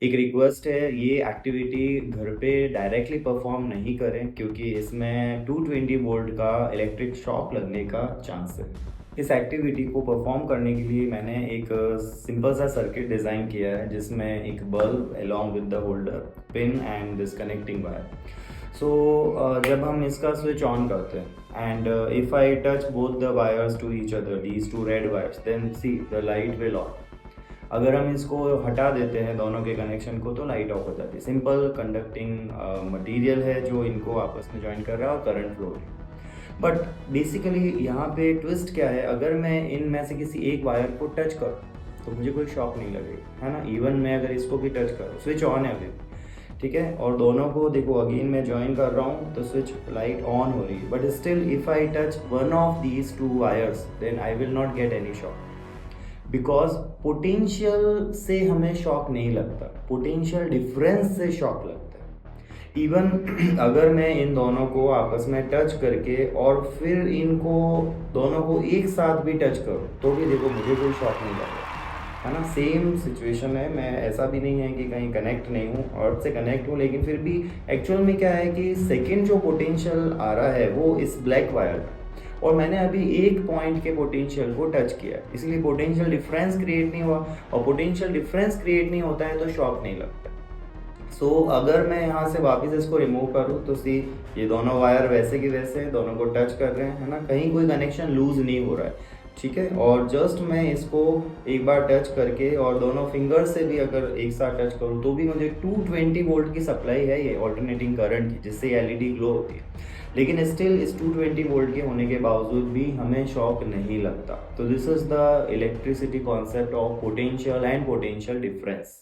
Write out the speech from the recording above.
एक रिक्वेस्ट है, ये एक्टिविटी घर पे डायरेक्टली परफॉर्म नहीं करें क्योंकि इसमें 220 वोल्ट का इलेक्ट्रिक शॉक लगने का चांस है। इस एक्टिविटी को परफॉर्म करने के लिए मैंने एक सिंपल सा सर्किट डिज़ाइन किया है जिसमें एक bulb along with the holder, pin and this connecting wire. जब हम इसका स्विच ऑन करते हैं and if I touch both the wires to each other, these two red wires, then see the light will on. अगर हम इसको हटा देते हैं दोनों के कनेक्शन को तो लाइट ऑफ हो जाती है। सिंपल कंडक्टिंग मटेरियल है जो इनको आपस में जॉइन कर रहा है और करंट फ्लो हो रही है। बट बेसिकली यहाँ पे ट्विस्ट क्या है, अगर मैं इनमें से किसी एक वायर को टच करूँ तो मुझे कोई शॉक नहीं लगेगा, है ना। इवन मैं अगर इसको भी टच करूँ, स्विच ऑन है अभी, ठीक है, और दोनों को देखो अगेन मैं ज्वाइन कर रहा हूँ तो स्विच लाइट ऑन हो रही है, but still if I touch one of these two wires then I will not get any shock because potential से हमें शॉक नहीं लगता, पोटेंशियल डिफरेंस से शॉक लगता है। इवन अगर मैं इन दोनों को आपस में टच करके और फिर इनको दोनों को एक साथ भी टच करूँ तो भी देखो मुझे कोई शॉक नहीं लगता, है ना। सेम सिचुएशन है, मैं ऐसा भी नहीं है कि कहीं कनेक्ट नहीं हूँ, अर्थ से कनेक्ट हूँ, लेकिन फिर भी एक्चुअल में क्या है कि सेकेंड जो पोटेंशियल आ रहा है वो इस ब्लैक वायर का, और मैंने अभी एक पॉइंट के पोटेंशियल को टच किया, इसलिए पोटेंशियल डिफरेंस क्रिएट नहीं हुआ, और पोटेंशियल डिफरेंस क्रिएट नहीं होता है तो शॉक नहीं लगता। अगर मैं यहाँ से वापस इसको रिमूव करूँ तो सी ये दोनों वायर वैसे की वैसे दोनों को टच कर रहे हैं, है ना, कहीं कोई कनेक्शन लूज नहीं हो रहा है, ठीक है। और जस्ट मैं इसको एक बार टच करके और दोनों फिंगर से भी अगर एक साथ टच करूँ तो भी मुझे 220 वोल्ट की सप्लाई है ये ऑल्टरनेटिंग करंट की, जिससे एलईडी ग्लो होती है। लेकिन स्टिल इस 220 वोल्ट के होने के बावजूद भी हमें शॉक नहीं लगता। तो this is the electricity concept of potential and potential difference.